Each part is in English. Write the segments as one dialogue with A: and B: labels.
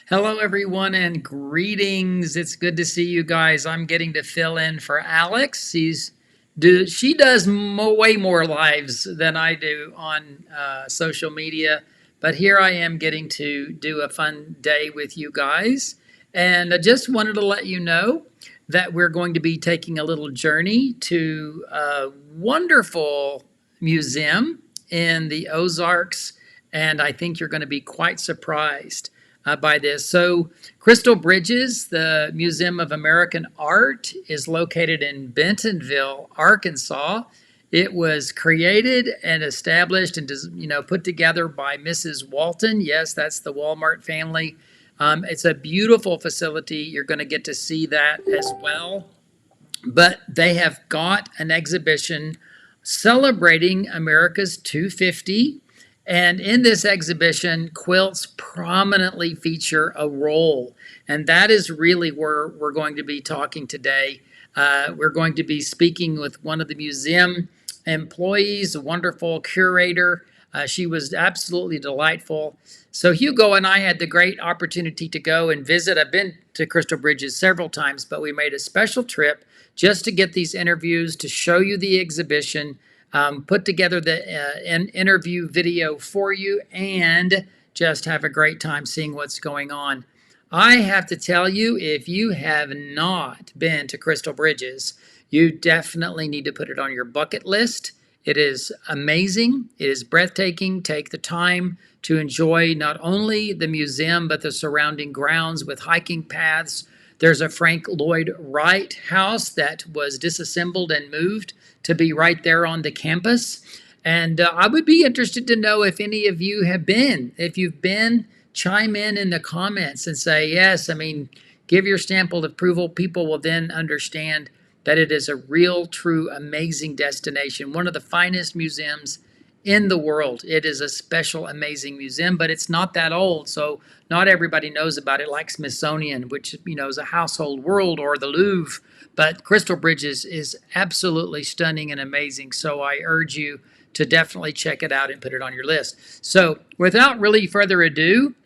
A: Hello, everyone, and greetings. It's good to see you guys. I'm getting to fill in for Alex. She does way more lives than I do on social media, but here I am getting to do a fun day with you guys. And I just wanted to let you know that we're going to be taking a little journey to a wonderful museum in the Ozarks, and I think you're going to be quite surprised by this. So, Crystal Bridges, the Museum of American Art, is located in Bentonville, Arkansas. It was created and established and put together by Mrs. Walton. Yes, that's the Walmart family. It's a beautiful facility. You're going to get to see that as well. But they have got an exhibition celebrating America's 250. And in this exhibition, quilts prominently feature a role. And that is really where we're going to be talking today. We're going to be speaking with one of the museum employees, a wonderful curator. She was absolutely delightful. So Hugo and I had the great opportunity to go and visit. I've been to Crystal Bridges several times, but we made a special trip just to get these interviews, to show you the exhibition, put together an interview video for you, and just have a great time seeing what's going on. I have to tell you, if you have not been to Crystal Bridges, you definitely need to put it on your bucket list. It is amazing. It is breathtaking. Take the time to enjoy not only the museum, but the surrounding grounds with hiking paths. There's a Frank Lloyd Wright house that was disassembled and moved to be right there on the campus. And I would be interested to know if any of you have been. If you've been, chime in the comments and say, yes, give your stamp of approval. People will then understand that it is a real, true, amazing destination. One of the finest museums in the world. It is a special, amazing museum, but it's not that old, so not everybody knows about it, like Smithsonian, which is a household world, or the Louvre. But Crystal Bridges is absolutely stunning and amazing, so I urge you to definitely check it out and put it on your list. So without really further ado,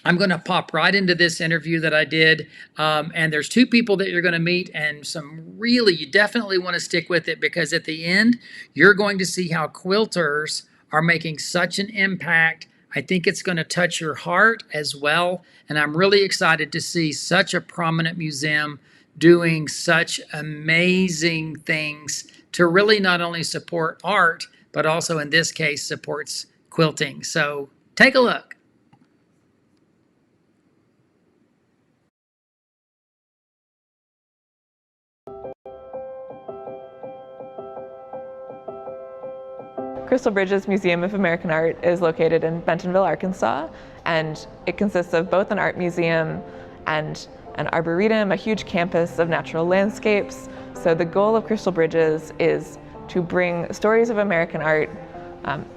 A: I'm going to pop right into this interview that I did. And there's two people that you're going to meet, and you definitely want to stick with it, because at the end, you're going to see how quilters are making such an impact. I think it's going to touch your heart as well. And I'm really excited to see such a prominent museum doing such amazing things to really not only support art, but also in this case supports quilting. So take a look.
B: Crystal Bridges Museum of American Art is located in Bentonville, Arkansas, and it consists of both an art museum and an arboretum, a huge campus of natural landscapes. So the goal of Crystal Bridges is to bring stories of American art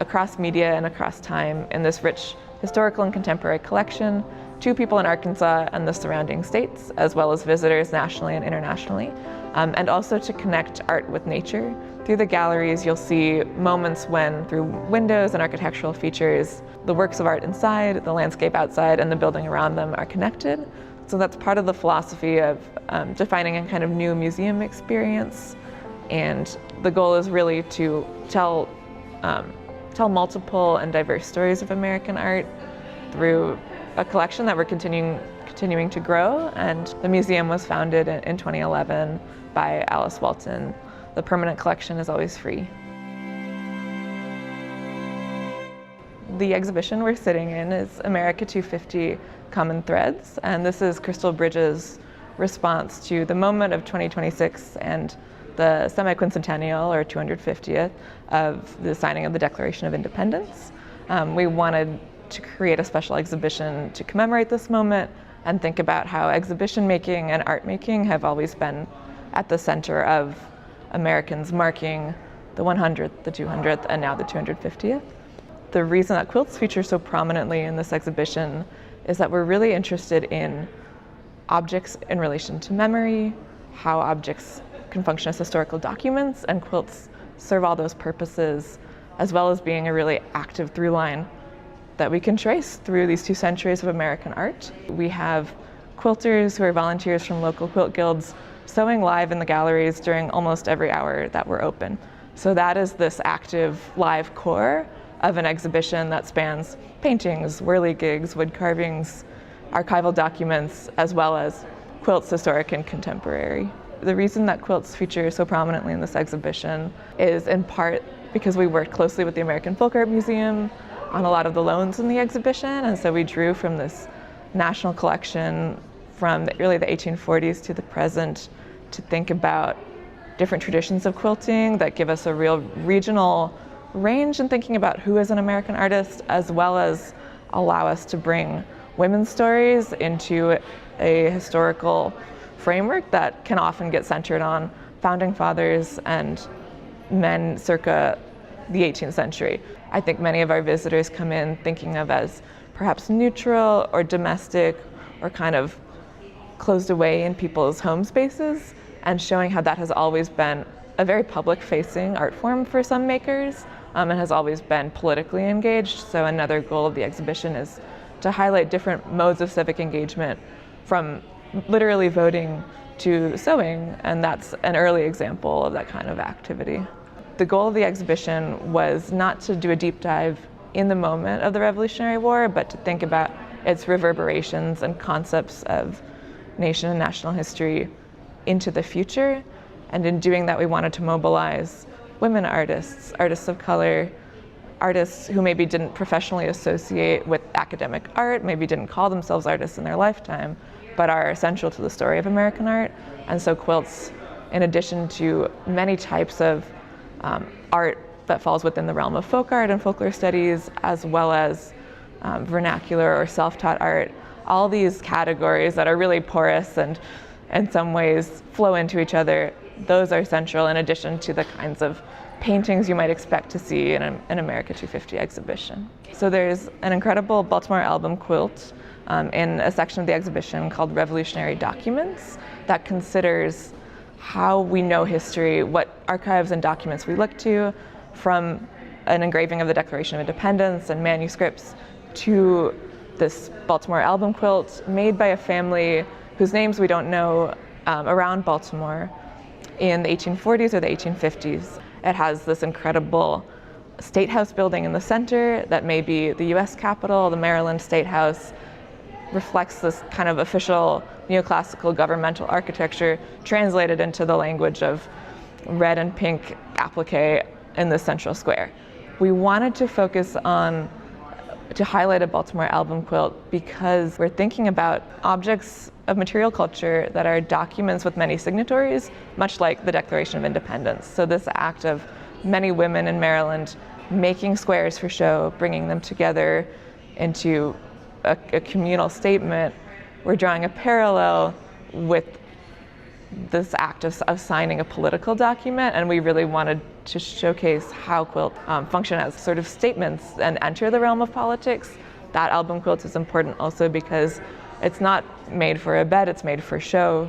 B: across media and across time in this rich historical and contemporary collection to people in Arkansas and the surrounding states, as well as visitors nationally and internationally, and also to connect art with nature. Through the galleries, you'll see moments when, through windows and architectural features, the works of art inside, the landscape outside, and the building around them are connected. So that's part of the philosophy of defining a kind of new museum experience. And the goal is really to tell multiple and diverse stories of American art through a collection that we're continuing to grow. And the museum was founded in 2011 by Alice Walton. The permanent collection is always free. The exhibition we're sitting in is America 250 Common Threads, and this is Crystal Bridges' response to the moment of 2026 and the semi-quincentennial, or 250th, of the signing of the Declaration of Independence. We wanted to create a special exhibition to commemorate this moment and think about how exhibition making and art making have always been at the center of Americans marking the 100th, the 200th, and now the 250th. The reason that quilts feature so prominently in this exhibition is that we're really interested in objects in relation to memory, how objects can function as historical documents, and quilts serve all those purposes, as well as being a really active through line that we can trace through these 2 centuries of American art. We have quilters who are volunteers from local quilt guilds sewing live in the galleries during almost every hour that we're open. So that is this active live core of an exhibition that spans paintings, whirligigs, wood carvings, archival documents, as well as quilts, historic and contemporary. The reason that quilts feature so prominently in this exhibition is in part because we worked closely with the American Folk Art Museum on a lot of the loans in the exhibition, and so we drew from this national collection from really the 1840s to the present to think about different traditions of quilting that give us a real regional range in thinking about who is an American artist, as well as allow us to bring women's stories into a historical framework that can often get centered on founding fathers and men circa the 18th century. I think many of our visitors come in thinking of as perhaps neutral or domestic or kind of closed away in people's home spaces, and showing how that has always been a very public-facing art form for some makers and has always been politically engaged. So another goal of the exhibition is to highlight different modes of civic engagement, from literally voting to sewing, and that's an early example of that kind of activity. The goal of the exhibition was not to do a deep dive in the moment of the Revolutionary War, but to think about its reverberations and concepts of nation and national history into the future. And in doing that, we wanted to mobilize women artists, artists of color, artists who maybe didn't professionally associate with academic art, maybe didn't call themselves artists in their lifetime, but are essential to the story of American art. And so quilts, in addition to many types of art that falls within the realm of folk art and folklore studies, as well as vernacular or self-taught art, all these categories that are really porous and in some ways flow into each other, those are central in addition to the kinds of paintings you might expect to see in an America 250 exhibition. So there's an incredible Baltimore album quilt in a section of the exhibition called Revolutionary Documents that considers how we know history, what archives and documents we look to, from an engraving of the Declaration of Independence and manuscripts to this Baltimore album quilt made by a family whose names we don't know around Baltimore in the 1840s or the 1850s. It has this incredible State House building in the center that may be the US Capitol, the Maryland State House, reflects this kind of official neoclassical governmental architecture translated into the language of red and pink applique in the central square. We wanted to focus on, to highlight a Baltimore album quilt because we're thinking about objects of material culture that are documents with many signatories, much like the Declaration of Independence. So this act of many women in Maryland making squares for show, bringing them together into a communal statement, we're drawing a parallel with this act of signing a political document, and we really wanted to showcase how quilt function as sort of statements and enter the realm of politics. That album quilt is important also because it's not made for a bed, it's made for show.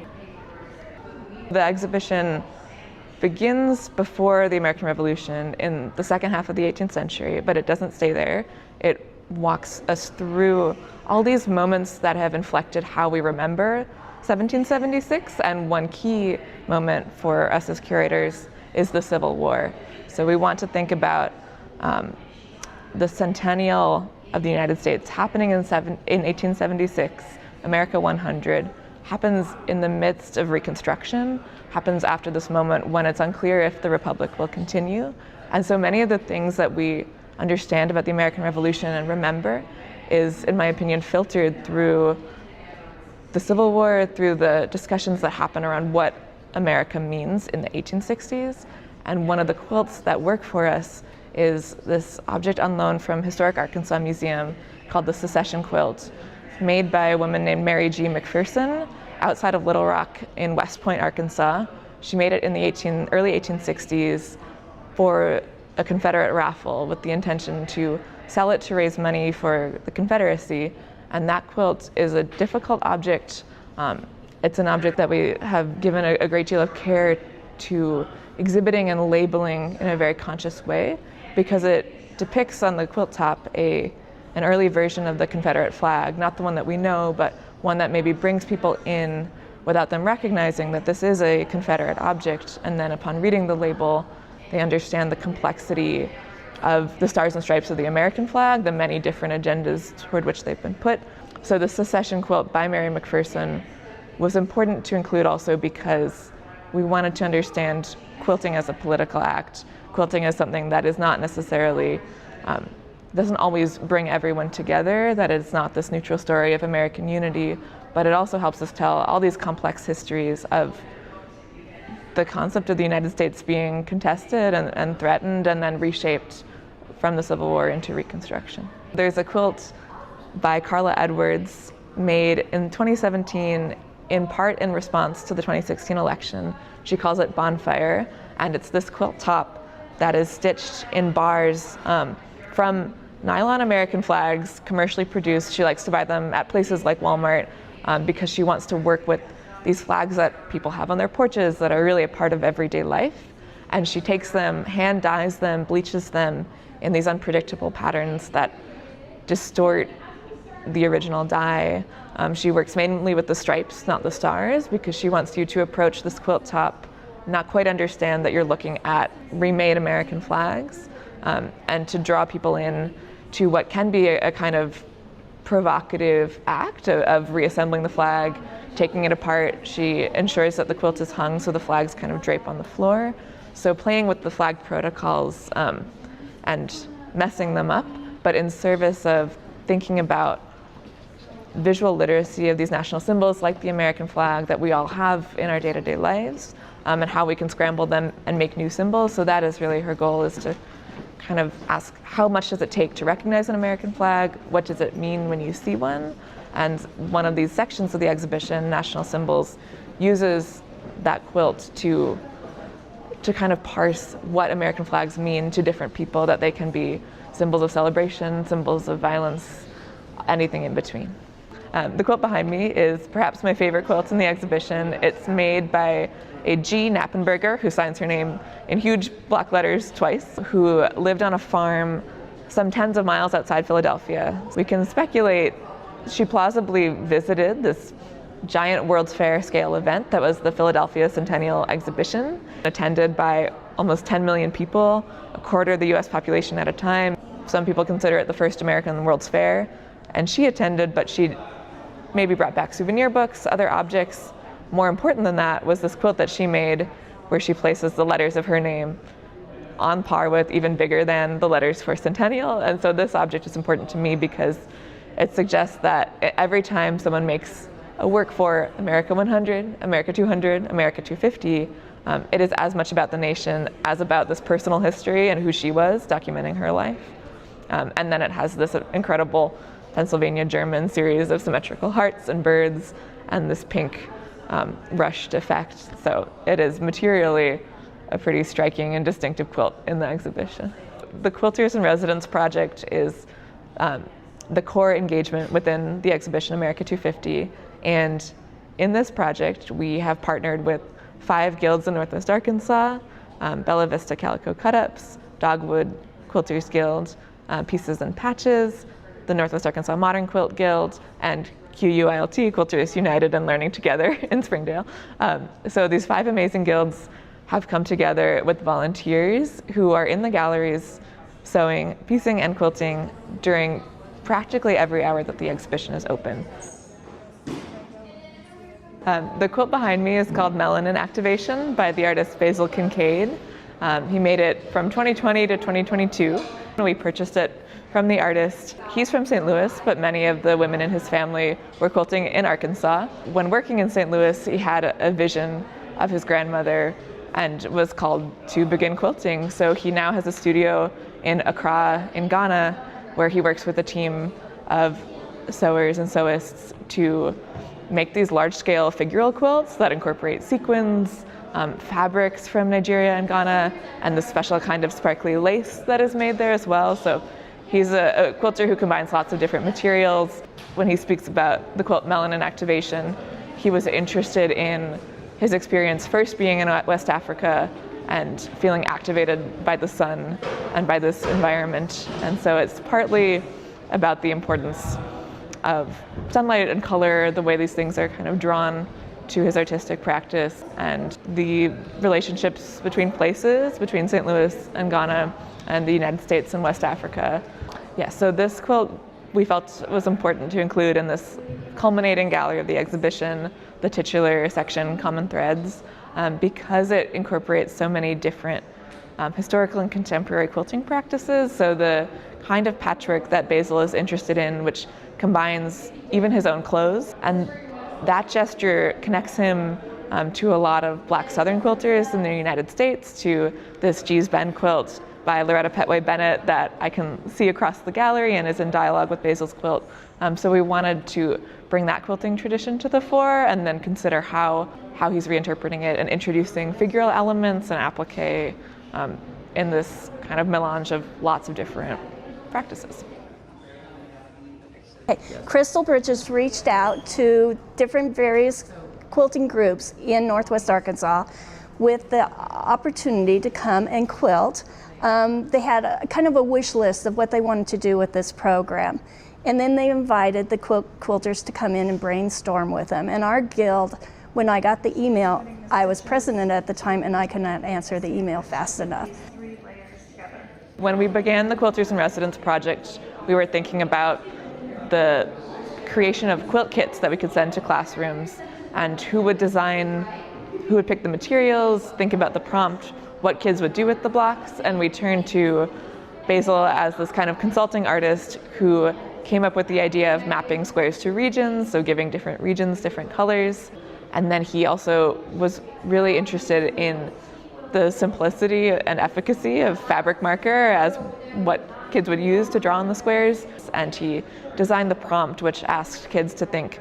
B: The exhibition begins before the American Revolution in the second half of the 18th century, but it doesn't stay there. It walks us through all these moments that have inflected how we remember 1776, and one key moment for us as curators is the Civil War. So we want to think about the Centennial of the United States happening in 1876, America 100, happens in the midst of Reconstruction, happens after this moment when it's unclear if the Republic will continue. And so many of the things that we understand about the American Revolution and remember is, in my opinion, filtered through the Civil War, through the discussions that happen around what America means in the 1860s. And one of the quilts that work for us is this object on loan from Historic Arkansas Museum called the Secession Quilt, made by a woman named Mary G. McPherson outside of Little Rock in West Point, Arkansas. She made it in the early 1860s for a Confederate raffle with the intention to sell it to raise money for the Confederacy. And that quilt is a difficult object. It's an object that we have given a great deal of care to exhibiting and labeling in a very conscious way, because it depicts on the quilt top a an early version of the Confederate flag, not the one that we know, but one that maybe brings people in without them recognizing that this is a Confederate object. And then upon reading the label, they understand the complexity of the stars and stripes of the American flag, the many different agendas toward which they've been put. So the secession quilt by Mary McPherson was important to include also because we wanted to understand quilting as a political act, quilting as something that is not necessarily, doesn't always bring everyone together, that it's not this neutral story of American unity, but it also helps us tell all these complex histories of the concept of the United States being contested and threatened and then reshaped from the Civil War into Reconstruction. There's a quilt by Carla Edwards made in 2017 in part in response to the 2016 election. She calls it Bonfire, and it's this quilt top that is stitched in bars from nylon American flags, commercially produced. She likes to buy them at places like Walmart because she wants to work with these flags that people have on their porches that are really a part of everyday life. And she takes them, hand dyes them, bleaches them in these unpredictable patterns that distort the original dye. She works mainly with the stripes, not the stars, because she wants you to approach this quilt top, not quite understand that you're looking at remade American flags, and to draw people in to what can be a kind of provocative act of reassembling the flag, taking it apart. She ensures that the quilt is hung so the flags kind of drape on the floor. So playing with the flag protocols and messing them up, but in service of thinking about visual literacy of these national symbols like the American flag that we all have in our day-to-day lives, and how we can scramble them and make new symbols. So that is really her goal, is to kind of ask, how much does it take to recognize an American flag? What does it mean when you see one? And one of these sections of the exhibition, National Symbols, uses that quilt to kind of parse what American flags mean to different people, that they can be symbols of celebration, symbols of violence, anything in between. The quilt behind me is perhaps my favorite quilt in the exhibition. It's made by a G. Knappenberger, who signs her name in huge block letters twice, who lived on a farm some tens of miles outside Philadelphia. We can speculate she plausibly visited this giant World's Fair scale event that was the Philadelphia Centennial exhibition, attended by almost 10 million people, a quarter of the US population at a time. Some people consider it the first American World's Fair, and she attended, but she maybe brought back souvenir books, other objects. More important than that was this quilt that she made, where she places the letters of her name on par with, even bigger than, the letters for Centennial. And so this object is important to me because it suggests that every time someone makes a work for America 100, America 200, America 250, it is as much about the nation as about this personal history and who she was, documenting her life. And then it has this incredible Pennsylvania German series of symmetrical hearts and birds and this pink rushed effect. So it is materially a pretty striking and distinctive quilt in the exhibition. The Quilters in Residence project is the core engagement within the exhibition America 250. And in this project, we have partnered with 5 guilds in Northwest Arkansas, Bella Vista Calico Cut-Ups, Dogwood Quilters Guild, Pieces and Patches, the Northwest Arkansas Modern Quilt Guild, and QUILT, Quilters United and Learning Together in Springdale. So these 5 amazing guilds have come together with volunteers who are in the galleries sewing, piecing, and quilting during practically every hour that the exhibition is open. The quilt behind me is called Melanin Activation by the artist Basil Kincaid. He made it from 2020 to 2022. We purchased it from the artist. He's from St. Louis, but many of the women in his family were quilting in Arkansas. When working in St. Louis, he had a vision of his grandmother and was called to begin quilting. So he now has a studio in Accra in Ghana, where he works with a team of sewers and sewists to make these large-scale figural quilts that incorporate sequins, fabrics from Nigeria and Ghana, and the special kind of sparkly lace that is made there as well. So he's a quilter who combines lots of different materials. When he speaks about the quilt Melanin Activation, he was interested in his experience first being in West Africa and feeling activated by the sun and by this environment. And so it's partly about the importance of sunlight and color, the way these things are kind of drawn to his artistic practice, and the relationships between places, between St. Louis and Ghana and the United States and West Africa. Yeah, so this quilt we felt was important to include in this culminating gallery of the exhibition, the titular section, Common Threads, because it incorporates so many different historical and contemporary quilting practices. So the kind of patchwork that Basil is interested in, which combines even his own clothes, and that gesture connects him to a lot of Black Southern quilters in the United States, to this Gee's Bend quilt by Loretta Petway Bennett that I can see across the gallery and is in dialogue with Basil's quilt. So we wanted to bring that quilting tradition to the fore and then consider how he's reinterpreting it and introducing figural elements and applique in this kind of melange of lots of different practices.
C: Okay. Crystal Bridges reached out to different various quilting groups in Northwest Arkansas with the opportunity to come and quilt. They had kind of a wish list of what they wanted to do with this program. And then they invited the quilters to come in and brainstorm with them. And our guild, when I got the email, I was president at the time and I could not answer the email fast enough.
B: When we began the Quilters in Residence project, we were thinking about the creation of quilt kits that we could send to classrooms, and who would pick the materials, think about the prompt, what kids would do with the blocks, and we turned to Basil as this kind of consulting artist who came up with the idea of mapping squares to regions, so giving different regions different colors. And then he also was really interested in the simplicity and efficacy of fabric marker as what kids would use to draw on the squares. And he designed the prompt, which asked kids to think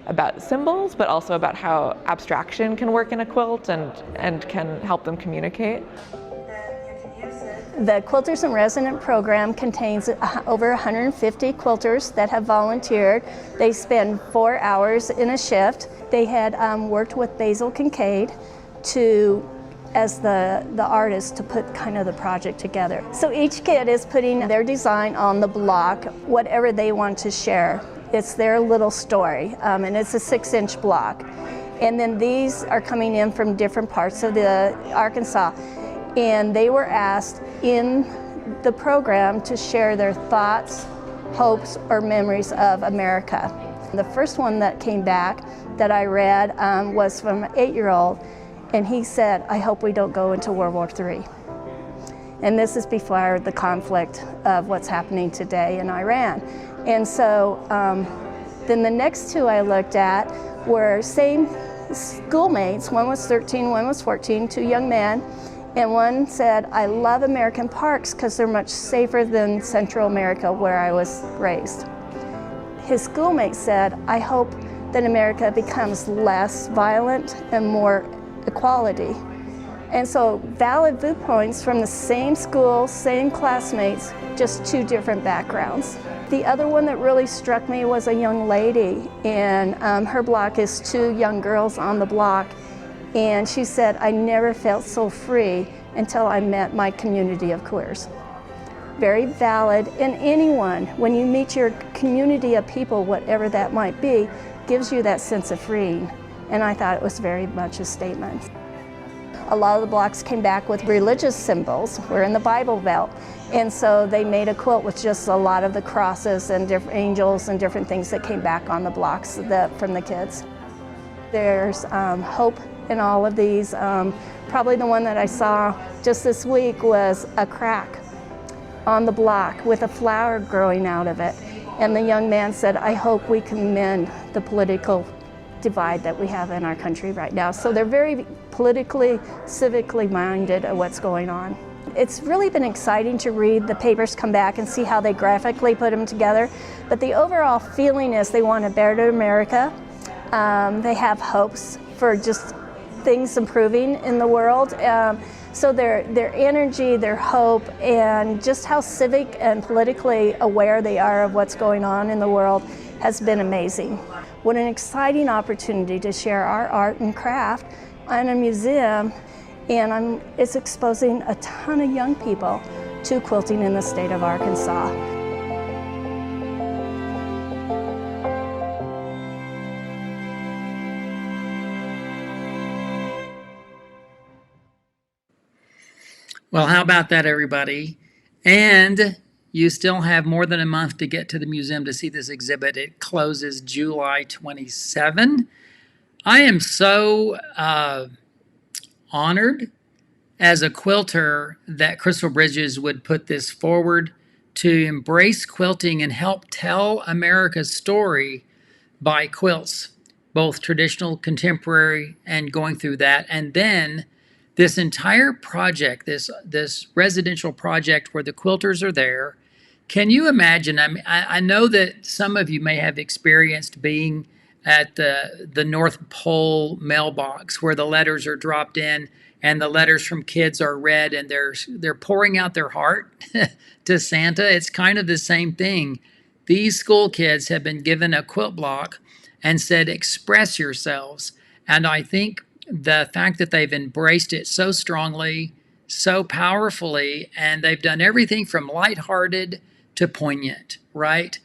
B: about symbols, but also about how abstraction can work in a quilt and can help them communicate.
C: The Quilters in Residence program contains over 150 quilters that have volunteered. They spend 4 hours in a shift. They had worked with Basil Kincaid as the artist to put kind of the project together. So each kid is putting their design on the block, whatever they want to share. It's their little story, and it's a 6-inch block. And then these are coming in from different parts of the Arkansas. And they were asked in the program to share their thoughts, hopes, or memories of America. The first one that came back that I read was from an 8-year-old, and he said, "I hope we don't go into World War III." And this is before the conflict of what's happening today in Iran. And so then the next two I looked at were same schoolmates. One was 13, one was 14, two young men. And one said, "I love American parks because they're much safer than Central America where I was raised." His schoolmate said, "I hope that America becomes less violent and more equality." And so valid viewpoints from the same school, same classmates, just two different backgrounds. The other one that really struck me was a young lady, and her block is two young girls on the block. And she said, "I never felt so free until I met my community of queers." Very valid. And anyone, when you meet your community of people, whatever that might be, gives you that sense of freeing. And I thought it was very much a statement. A lot of the blocks came back with religious symbols. We're in the Bible Belt. And so they made a quilt with just a lot of the crosses and different angels and different things that came back on the blocks from the kids. There's hope in all of these. Probably the one that I saw just this week was a crack on the block with a flower growing out of it. And the young man said, "I hope we can mend the political divide that we have in our country right now." So they're very politically, civically minded of what's going on. It's really been exciting to read the papers come back and see how they graphically put them together. But the overall feeling is they want a better America. They have hopes for just things improving in the world. So their energy, their hope, and just how civic and politically aware they are of what's going on in the world has been amazing. What an exciting opportunity to share our art and craft in a museum, and it's exposing a ton of young people to quilting in the state of Arkansas.
A: Well, how about that, everybody? And you still have more than a month to get to the museum to see this exhibit. It closes July 27. I am so honored as a quilter that Crystal Bridges would put this forward to embrace quilting and help tell America's story by quilts, both traditional, contemporary, and going through that. And then this entire project, this residential project where the quilters are there. Can you imagine? I know that some of you may have experienced being at the North Pole mailbox where the letters are dropped in and the letters from kids are read and they're pouring out their heart to Santa. It's kind of the same thing. These school kids have been given a quilt block and said, express yourselves. And I think the fact that they've embraced it so strongly, so powerfully, and they've done everything from lighthearted to poignant, right?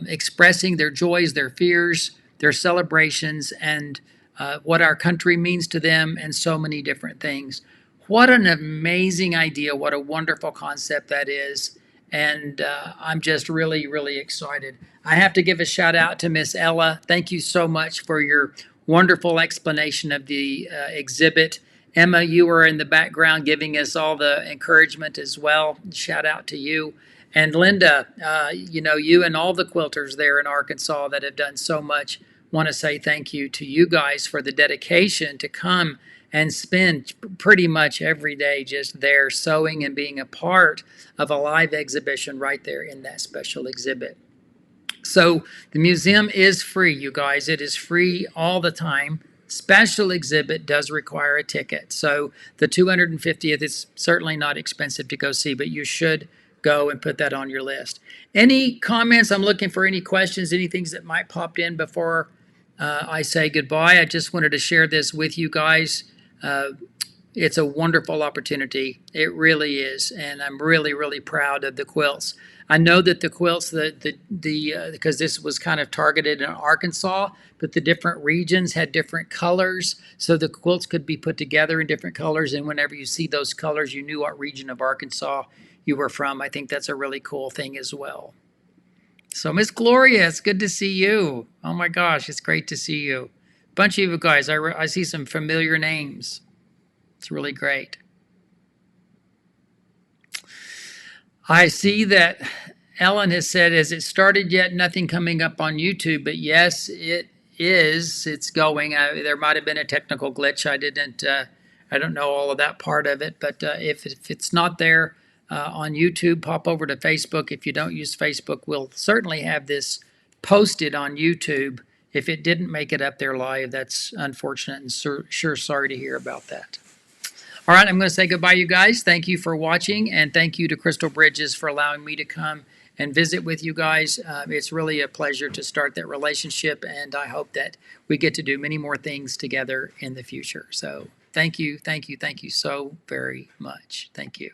A: Expressing their joys, their fears, their celebrations, and what our country means to them, and so many different things. What an amazing idea. What a wonderful concept that is. And I'm just really, really excited. I have to give a shout out to Miss Ella. Thank you so much for your wonderful explanation of the exhibit. Emma, you were in the background giving us all the encouragement as well. Shout out to you. And Linda, you and all the quilters there in Arkansas that have done so much, want to say thank you to you guys for the dedication to come and spend pretty much every day just there sewing and being a part of a live exhibition right there in that special exhibit. So the museum is free, you guys. It is free all the time. Special exhibit does require a ticket. So the 250th is certainly not expensive to go see, but you should go and put that on your list. Any comments? I'm looking for any questions, any things that might pop in before I say goodbye. I just wanted to share this with you guys. It's a wonderful opportunity. It really is. And I'm really, really proud of the quilts. I know that the quilts, because this was kind of targeted in Arkansas, but the different regions had different colors. So the quilts could be put together in different colors. And whenever you see those colors, you knew what region of Arkansas you were from. I think that's a really cool thing as well. So Miss Gloria, it's good to see you. Oh my gosh, it's great to see you. Bunch of you guys, I see some familiar names. It's really great. I see that Ellen has said, has it started yet? Nothing coming up on YouTube, but yes, it is. It's going. There might have been a technical glitch. I don't know all of that part of it, but if it's not there on YouTube, pop over to Facebook. If you don't use Facebook, we'll certainly have this posted on YouTube. If it didn't make it up there live, that's unfortunate and sure sorry to hear about that. All right, I'm going to say goodbye, you guys. Thank you for watching, and thank you to Crystal Bridges for allowing me to come and visit with you guys. It's really a pleasure to start that relationship, and I hope that we get to do many more things together in the future. So thank you so very much. Thank you.